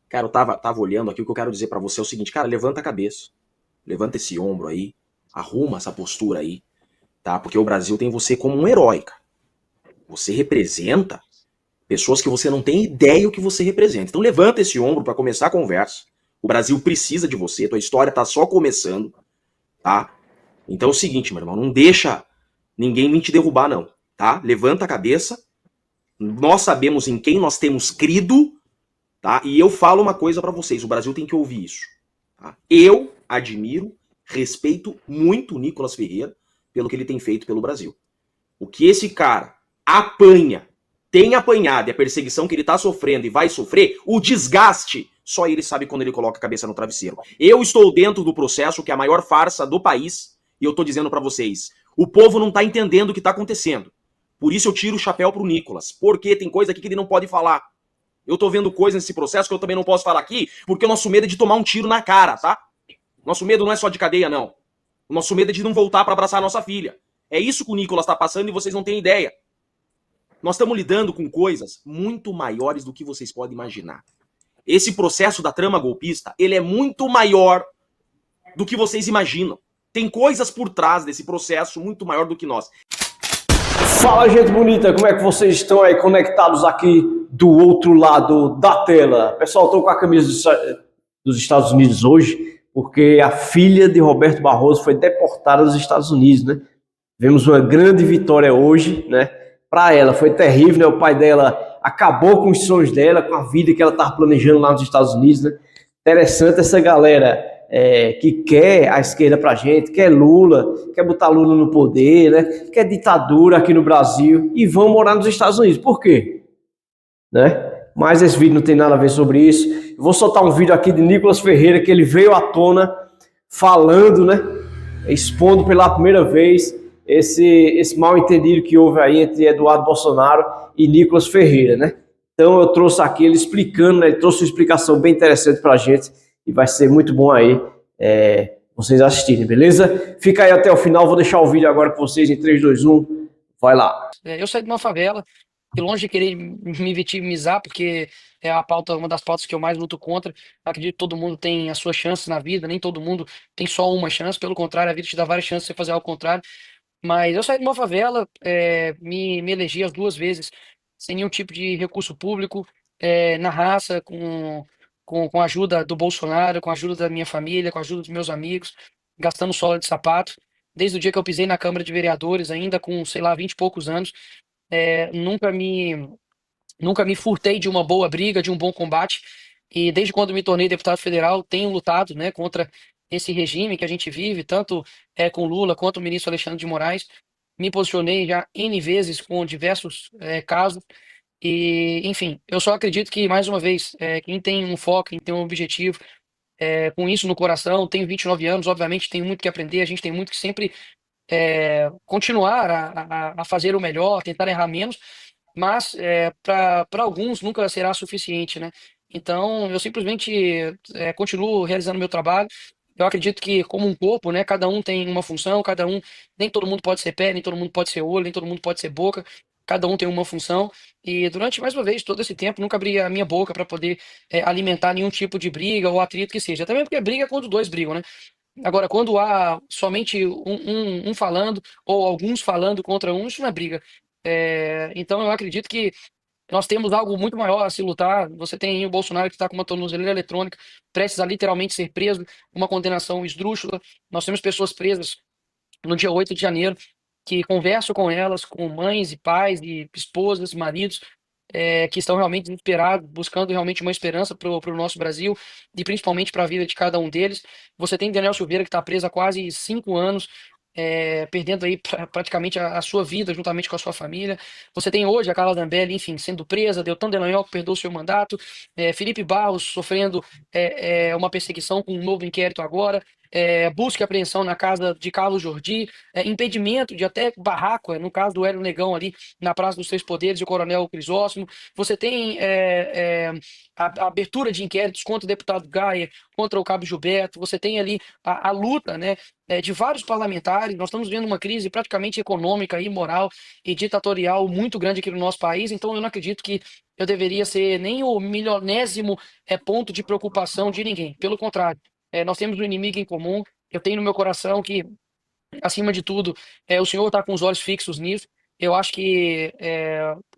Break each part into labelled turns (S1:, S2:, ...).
S1: Cara, eu tava olhando aqui, o que eu quero dizer pra você é o seguinte, cara, levanta a cabeça, levanta esse ombro aí, arruma essa postura aí, tá? Porque o Brasil tem você como um herói, cara. Você representa pessoas que você não tem ideia o que você representa. Então levanta esse ombro pra começar a conversa. O Brasil precisa de você, tua história tá só começando, tá? Então é o seguinte, meu irmão, não deixa ninguém vir te derrubar, não, tá? Levanta a cabeça, nós sabemos em quem nós temos crido, tá? E eu falo uma coisa pra vocês, o Brasil tem que ouvir isso. Tá? Eu admiro, respeito muito o Nicolas Ferreira pelo que ele tem feito pelo Brasil. O que esse cara apanha, tem apanhado e a perseguição que ele tá sofrendo e vai sofrer, o desgaste, só ele sabe quando ele coloca a cabeça no travesseiro. Eu estou dentro do processo que é a maior farsa do país e eu tô dizendo pra vocês, o povo não tá entendendo o que tá acontecendo. Por isso eu tiro o chapéu pro Nicolas, porque tem coisa aqui que ele não pode falar. Eu tô vendo coisas nesse processo que eu também não posso falar aqui, porque o nosso medo é de tomar um tiro na cara, tá? Nosso medo não é só de cadeia, não. O nosso medo é de não voltar para abraçar a nossa filha. É isso que o Nicolas tá passando e vocês não têm ideia. Nós estamos lidando com coisas muito maiores do que vocês podem imaginar. Esse processo da trama golpista, ele é muito maior do que vocês imaginam. Tem coisas por trás desse processo muito maior do que nós.
S2: Fala, gente bonita, como é que vocês estão aí conectados aqui do outro lado da tela? Pessoal, estou com a camisa dos Estados Unidos hoje, porque a filha de Roberto Barroso foi deportada dos Estados Unidos, né? Vemos uma grande vitória hoje, né? Para ela, foi terrível, né? O pai dela acabou com os sonhos dela, com a vida que ela estava planejando lá nos Estados Unidos, né? Interessante essa galera que quer a esquerda pra gente, quer Lula, quer botar Lula no poder, né? Quer ditadura aqui no Brasil e vão morar nos Estados Unidos. Por quê? Né? Mas esse vídeo não tem nada a ver sobre isso. Eu vou soltar um vídeo aqui de Nicolas Ferreira, que ele veio à tona falando, né? Expondo pela primeira vez esse mal entendido que houve aí entre Eduardo Bolsonaro e Nicolas Ferreira, né? Então eu trouxe aqui ele explicando, né? Ele trouxe uma explicação bem interessante pra gente e vai ser muito bom aí vocês assistirem, beleza? Fica aí até o final, vou deixar o vídeo agora com vocês em 3, 2, 1, vai lá.
S3: Eu saí de uma favela e longe de querer me vitimizar, porque é a pauta, uma das pautas que eu mais luto contra. Acredito que todo mundo tem as suas chances na vida, nem todo mundo tem só uma chance, pelo contrário, a vida te dá várias chances de você fazer ao contrário. Mas eu saí de uma favela, me elegi as 2 vezes, sem nenhum tipo de recurso público, na raça, com a ajuda do Bolsonaro, com a ajuda da minha família, com a ajuda dos meus amigos, gastando sola de sapato. Desde o dia que eu pisei na Câmara de Vereadores, ainda com, sei lá, 20 e poucos anos, é, nunca me, nunca me furtei de uma boa briga, de um bom combate. E desde quando me tornei deputado federal, tenho lutado, né, contra esse regime que a gente vive, tanto com Lula quanto o ministro Alexandre de Moraes. Me posicionei já N vezes com diversos casos. E, enfim, eu só acredito que, mais uma vez, quem tem um foco, quem tem um objetivo, com isso no coração, tenho 29 anos, obviamente tenho muito que aprender, a gente tem muito que sempre continuar a fazer o melhor, tentar errar menos, mas para alguns nunca será suficiente, né? Então eu simplesmente continuo realizando meu trabalho. Eu acredito que, como um corpo, né, cada um tem uma função, cada um, nem todo mundo pode ser pé, nem todo mundo pode ser olho, nem todo mundo pode ser boca, cada um tem uma função. E durante, mais uma vez, todo esse tempo, nunca abri a minha boca para poder alimentar nenhum tipo de briga ou atrito que seja. Também porque briga é quando dois brigam, né? Agora, quando há somente um falando ou alguns falando contra um, isso não é briga. Então, eu acredito que nós temos algo muito maior a se lutar. Você tem aí o Bolsonaro que está com uma tornozeleira eletrônica, prestes a literalmente ser preso, uma condenação esdrúxula. Nós temos pessoas presas no dia 8 de janeiro que converso com elas, com mães e pais e esposas, maridos, que estão realmente desesperados, buscando realmente uma esperança para o nosso Brasil e principalmente para a vida de cada um deles. Você tem Daniel Silveira que está preso há quase 5 anos, perdendo aí praticamente a sua vida juntamente com a sua família. Você tem hoje a Carla Zambelli, enfim, sendo presa, Deltan Dallagnol que perdeu o seu mandato, Felipe Barros sofrendo uma perseguição com um novo inquérito agora. busca e apreensão na casa de Carlos Jordi, impedimento de até barraco, no caso do Hélio Negão ali na Praça dos Três Poderes e o Coronel Crisóstomo. Você tem a abertura de inquéritos contra o deputado Gaia, contra o Cabo Gilberto. Você tem ali a luta, né, de vários parlamentares. Nós estamos vendo uma crise praticamente econômica, moral e ditatorial muito grande aqui no nosso país. Então, eu não acredito que eu deveria ser nem o milionésimo ponto de preocupação de ninguém. Pelo contrário, nós temos um inimigo em comum. Eu tenho no meu coração que, acima de tudo, o Senhor está com os olhos fixos nisso. Eu acho que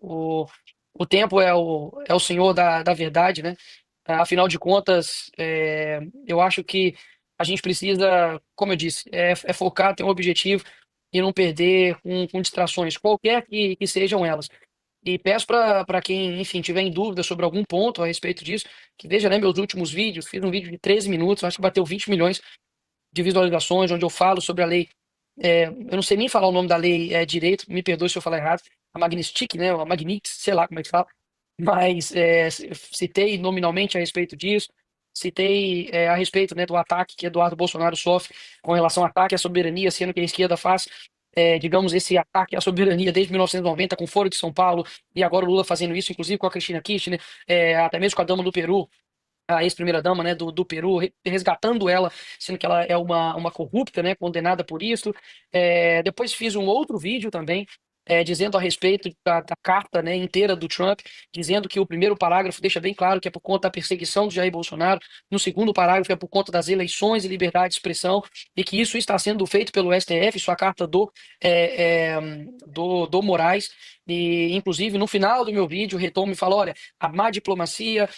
S3: o tempo é o Senhor da verdade, né? Afinal de contas, eu acho que a gente precisa, como eu disse, focar, ter um objetivo e não perder com distrações, qualquer que sejam elas. E peço para quem, enfim, tiver em dúvida sobre algum ponto a respeito disso, que veja, né, meus últimos vídeos. Fiz um vídeo de 13 minutos, acho que bateu 20 milhões de visualizações, onde eu falo sobre a lei. Eu não sei nem falar o nome da lei direito, me perdoe se eu falar errado. A Magnistic, né? A Magnix, sei lá como é que fala. Mas citei nominalmente a respeito disso. Citei a respeito, né, do ataque que Eduardo Bolsonaro sofre com relação ao ataque à soberania, sendo que a esquerda faz, digamos, esse ataque à soberania desde 1990 com o Foro de São Paulo, e agora o Lula fazendo isso, inclusive com a Cristina Kirchner, até mesmo com a dama do Peru, a ex-primeira-dama, né, do Peru, resgatando ela, sendo que ela é uma corrupta, né, condenada por isso. Depois fiz um outro vídeo também, dizendo a respeito da carta, né, inteira do Trump, dizendo que o primeiro parágrafo deixa bem claro que é por conta da perseguição de Jair Bolsonaro, no segundo parágrafo é por conta das eleições e liberdade de expressão, e que isso está sendo feito pelo STF, isso é a carta do Moraes. E, inclusive, no final do meu vídeo, o Retom me fala: olha, a má diplomacia,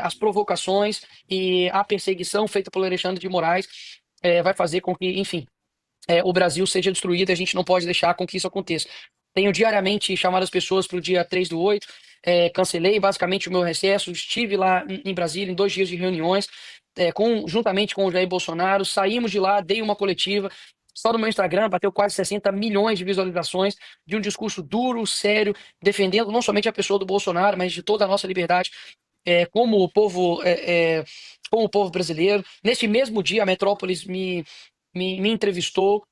S3: as provocações e a perseguição feita pelo Alexandre de Moraes vai fazer com que, enfim, o Brasil seja destruído, e a gente não pode deixar com que isso aconteça. Tenho diariamente chamado as pessoas para o dia 3/8, cancelei basicamente o meu recesso, estive lá em Brasília em 2 dias de reuniões, juntamente com o Jair Bolsonaro, saímos de lá, dei uma coletiva. Só no meu Instagram bateu quase 60 milhões de visualizações de um discurso duro, sério, defendendo não somente a pessoa do Bolsonaro, mas de toda a nossa liberdade como o povo brasileiro. Neste mesmo dia, a Metrópolis me entrevistou,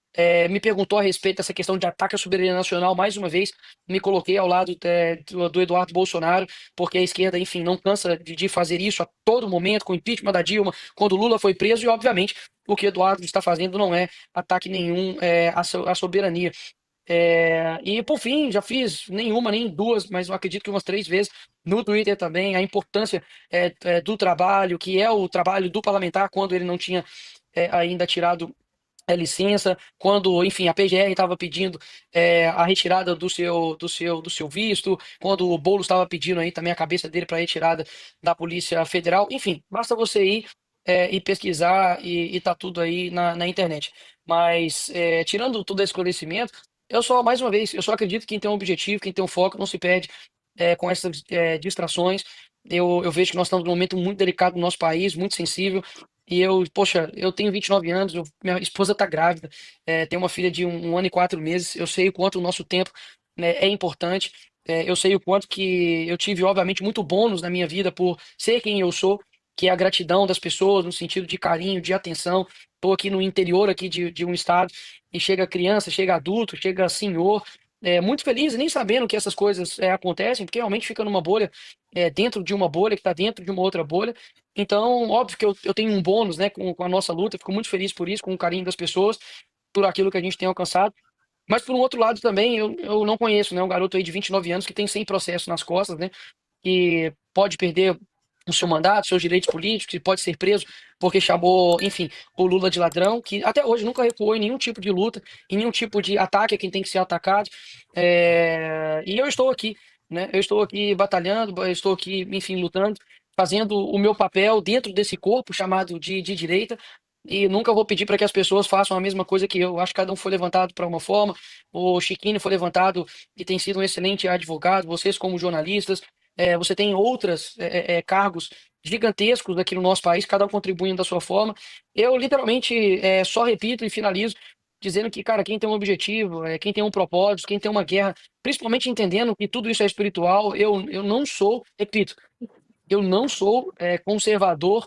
S3: me perguntou a respeito dessa questão de ataque à soberania nacional. Mais uma vez, me coloquei ao lado do Eduardo Bolsonaro, porque a esquerda, enfim, não cansa de fazer isso a todo momento, com o impeachment da Dilma, quando o Lula foi preso, e, obviamente, o que Eduardo está fazendo não é ataque nenhum à soberania. E por fim, já fiz nenhuma, nem duas, mas eu acredito que umas 3 vezes no Twitter também, a importância do trabalho, que é o trabalho do parlamentar, quando ele não tinha ainda tirado licença, quando, enfim, a PGR estava pedindo a retirada do seu visto, quando o Boulos estava pedindo aí também a cabeça dele para retirada da Polícia Federal. Enfim, basta você ir e pesquisar, e tá tudo aí na internet. Mas, tirando todo esse conhecimento, mais uma vez, eu só acredito que quem tem um objetivo, quem tem um foco, não se perde com essas distrações. Eu vejo que nós estamos num momento muito delicado no nosso país, muito sensível. E poxa, eu tenho 29 anos, minha esposa está grávida, tem uma filha de um ano e 4 meses. Eu sei o quanto o nosso tempo, né, é importante. Eu sei o quanto que eu tive, obviamente, muito bônus na minha vida por ser quem eu sou, que é a gratidão das pessoas, no sentido de carinho, de atenção. Estou aqui no interior aqui de um estado, e chega criança, chega adulto, chega senhor, muito feliz, nem sabendo que essas coisas acontecem, porque realmente fica numa bolha, dentro de uma bolha, que está dentro de uma outra bolha. Então, óbvio que eu tenho um bônus, né, com a nossa luta. Fico muito feliz por isso, com o carinho das pessoas, por aquilo que a gente tem alcançado. Mas, por um outro lado, também, eu não conheço, né, um garoto aí de 29 anos que tem 100 processos nas costas, né, que pode perder o seu mandato, seus direitos políticos, que pode ser preso porque chamou, enfim, o Lula de ladrão, que até hoje nunca recuou em nenhum tipo de luta, em nenhum tipo de ataque a quem tem que ser atacado. E eu estou aqui, né? Eu estou aqui batalhando, eu estou aqui, enfim, lutando, fazendo o meu papel dentro desse corpo chamado de direita. E nunca vou pedir para que as pessoas façam a mesma coisa que eu. Acho que cada um foi levantado para uma forma. O Chiquinho foi levantado e tem sido um excelente advogado. Vocês, como jornalistas, você tem outros cargos gigantescos aqui no nosso país, cada um contribuindo da sua forma. Eu, literalmente, só repito e finalizo dizendo que, cara, quem tem um objetivo, quem tem um propósito, quem tem uma guerra, principalmente entendendo que tudo isso é espiritual. Eu não sou, repito, eu não sou conservador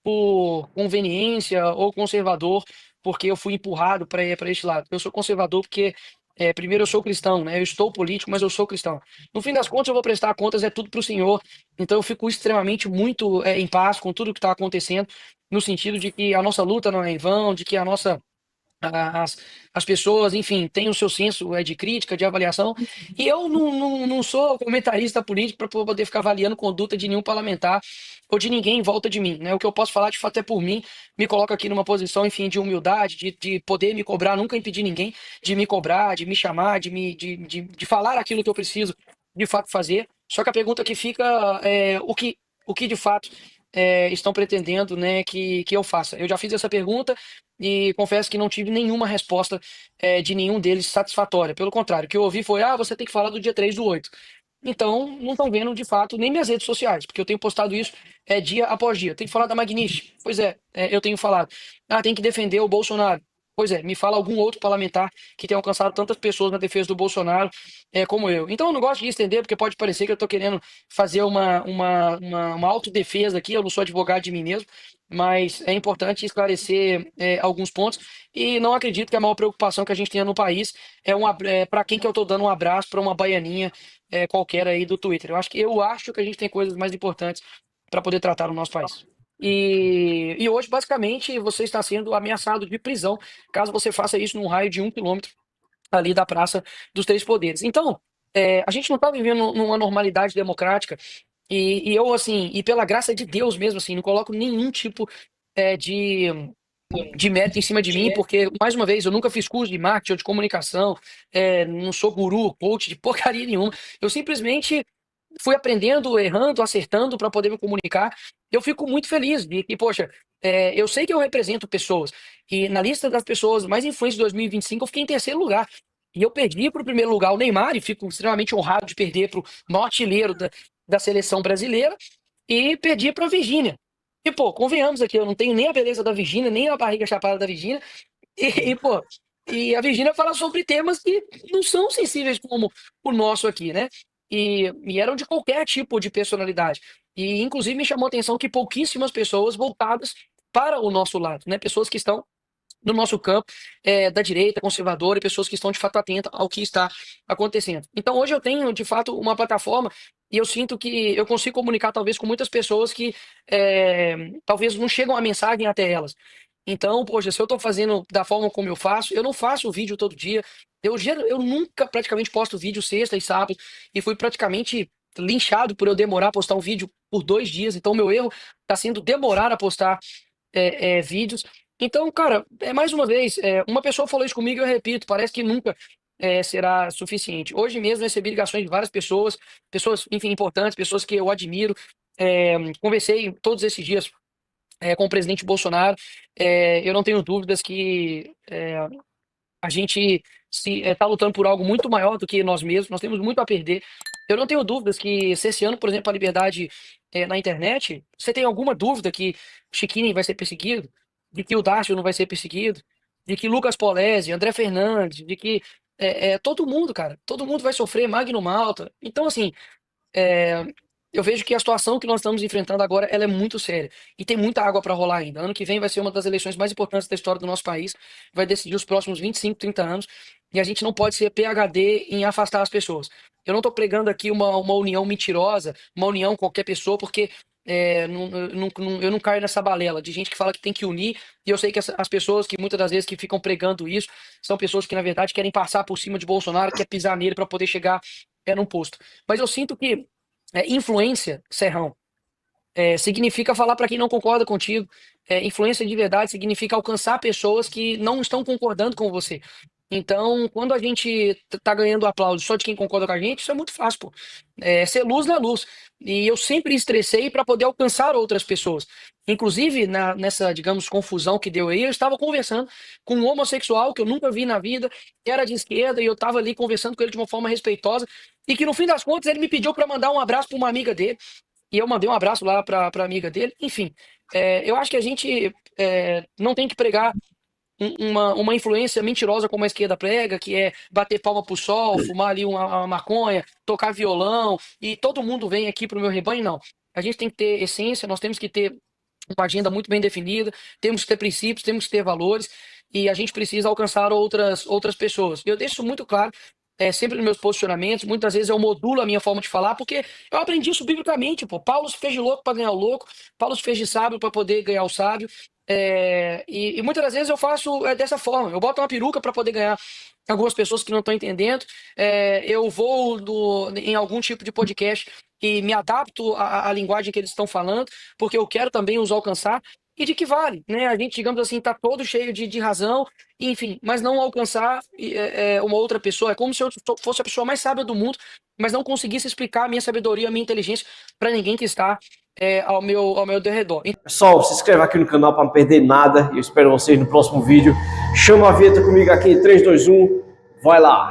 S3: por conveniência ou conservador, porque eu fui empurrado para este lado. Eu sou conservador porque, primeiro, eu sou cristão, né? Eu estou político, mas eu sou cristão. No fim das contas, eu vou prestar contas, é tudo para o Senhor. Então, eu fico extremamente muito em paz com tudo que está acontecendo, no sentido de que a nossa luta não é em vão, de que as, as pessoas, enfim, têm o seu senso de crítica, de avaliação, e eu não sou comentarista político para poder ficar avaliando conduta de nenhum parlamentar ou de ninguém em volta de mim, né? O que eu posso falar de fato é por mim, me coloco aqui numa posição, enfim, de humildade, de poder me cobrar, nunca impedir ninguém de me cobrar, de me chamar, de falar aquilo que eu preciso de fato fazer. Só que a pergunta que fica é o que de fato estão pretendendo, né, que eu faça. Eu já fiz essa pergunta e confesso que não tive nenhuma resposta de nenhum deles satisfatória. Pelo contrário, o que eu ouvi foi: ah, você tem que falar do dia 3/8. Então, não estão vendo de fato nem minhas redes sociais, porque eu tenho postado isso dia após dia. Tem que falar da Magnife. Pois eu tenho falado. Ah, tem que defender o Bolsonaro. Pois me fala algum outro parlamentar que tenha alcançado tantas pessoas na defesa do Bolsonaro como eu. Então, eu não gosto de estender, porque pode parecer que eu estou querendo fazer uma autodefesa aqui. Eu não sou advogado de mim mesmo, mas é importante esclarecer alguns pontos. E não acredito que a maior preocupação que a gente tenha no país para quem que eu estou dando um abraço para uma baianinha qualquer aí do Twitter. Eu acho que a gente tem coisas mais importantes para poder tratar no nosso país. E hoje, basicamente, você está sendo ameaçado de prisão caso você faça isso num raio de 1 quilômetro ali da Praça dos Três Poderes. Então, a gente não está vivendo numa normalidade democrática e eu, assim, e pela graça de Deus mesmo, assim, não coloco nenhum tipo de mérito em cima de mim, porque, mais uma vez, eu nunca fiz curso de marketing ou de comunicação, não sou guru, coach de porcaria nenhuma. Eu simplesmente fui aprendendo, errando, acertando para poder me comunicar. Eu fico muito feliz de que, poxa, eu sei que eu represento pessoas, e na lista das pessoas mais influentes de 2025 eu fiquei em terceiro lugar. E eu perdi para o primeiro lugar o Neymar, e fico extremamente honrado de perder para o maior artilheiro da seleção brasileira, e perdi para a Virgínia. E, pô, convenhamos aqui, eu não tenho nem a beleza da Virgínia, nem a barriga chapada da Virgínia, pô, e a Virgínia fala sobre temas que não são sensíveis como o nosso aqui, né? E eram de qualquer tipo de personalidade. E, inclusive, me chamou a atenção que pouquíssimas pessoas voltadas para o nosso lado, né? Pessoas que estão no nosso campo da direita conservadora e pessoas que estão de fato atentas ao que está acontecendo. Então, hoje eu tenho, de fato, uma plataforma e eu sinto que eu consigo comunicar, talvez, com muitas pessoas que talvez não chegam a mensagem até elas. Então, poxa, se eu estou fazendo da forma como eu não faço vídeo todo dia. Eu nunca praticamente posto vídeo sexta e sábado e fui praticamente linchado por eu demorar a postar um vídeo por 2 dias. Então, meu erro está sendo demorar a postar vídeos. Então, cara, mais uma vez, uma pessoa falou isso comigo e eu repito, parece que nunca será suficiente. Hoje mesmo recebi ligações de várias pessoas, enfim, importantes, pessoas que eu admiro. Conversei todos esses dias com o presidente Bolsonaro. Eu não tenho dúvidas que a gente está lutando por algo muito maior do que nós mesmos, nós temos muito a perder. Eu não tenho dúvidas que, cesseando, por exemplo, a liberdade na internet, você tem alguma dúvida que Chiquinho vai ser perseguido, de que o Dácio não vai ser perseguido, de que Lucas Polezi, André Fernandes, de que todo mundo, cara, todo mundo vai sofrer, Magno Malta. Então, assim, é, eu vejo que a situação que nós estamos enfrentando agora, ela é muito séria e tem muita água para rolar ainda. Ano que vem vai ser uma das eleições mais importantes da história do nosso país, vai decidir os próximos 25, 30 anos e a gente não pode ser PhD em afastar as pessoas. Eu não estou pregando aqui uma união mentirosa, uma união com qualquer pessoa, porque eu não caio nessa balela de gente que fala que tem que unir, e eu sei que as pessoas que muitas das vezes que ficam pregando isso são pessoas que na verdade querem passar por cima de Bolsonaro, quer pisar nele para poder chegar num posto. Mas eu sinto que influência, Serrão, significa falar para quem não concorda contigo. Influência de verdade significa alcançar pessoas que não estão concordando com você. Então, quando a gente tá ganhando aplauso só de quem concorda com a gente, isso é muito fácil, pô. Ser luz na luz. E eu sempre estressei para poder alcançar outras pessoas. Inclusive, nessa, digamos, confusão que deu aí, eu estava conversando com um homossexual que eu nunca vi na vida, que era de esquerda, e eu estava ali conversando com ele de uma forma respeitosa, e que no fim das contas ele me pediu para mandar um abraço para uma amiga dele, e eu mandei um abraço lá para amiga dele. Enfim, eu acho que a gente não tem que pregar uma influência mentirosa como a esquerda prega, que é bater palma pro sol, fumar ali uma maconha, tocar violão, e todo mundo vem aqui pro meu rebanho, não. A gente tem que ter essência, nós temos que ter uma agenda muito bem definida, temos que ter princípios, temos que ter valores, e a gente precisa alcançar outras pessoas. Eu deixo isso muito claro, sempre nos meus posicionamentos. Muitas vezes eu modulo a minha forma de falar, porque eu aprendi isso biblicamente, pô. Paulo se fez de louco para ganhar o louco, Paulo se fez de sábio para poder ganhar o sábio. E muitas das vezes eu faço dessa forma. Eu boto uma peruca para poder ganhar algumas pessoas que não estão entendendo. Eu vou em algum tipo de podcast e me adapto à linguagem que eles estão falando, porque eu quero também os alcançar. E de que vale, né? A gente, digamos assim, tá todo cheio de razão, enfim, mas não alcançar uma outra pessoa. É como se eu fosse a pessoa mais sábia do mundo, mas não conseguisse explicar a minha sabedoria, a minha inteligência para ninguém que está ao meu derredor.
S2: Pessoal, se inscreve aqui no canal para não perder nada. Eu espero vocês no próximo vídeo. Chama a vinheta comigo aqui, 3, 2, 1. Vai lá!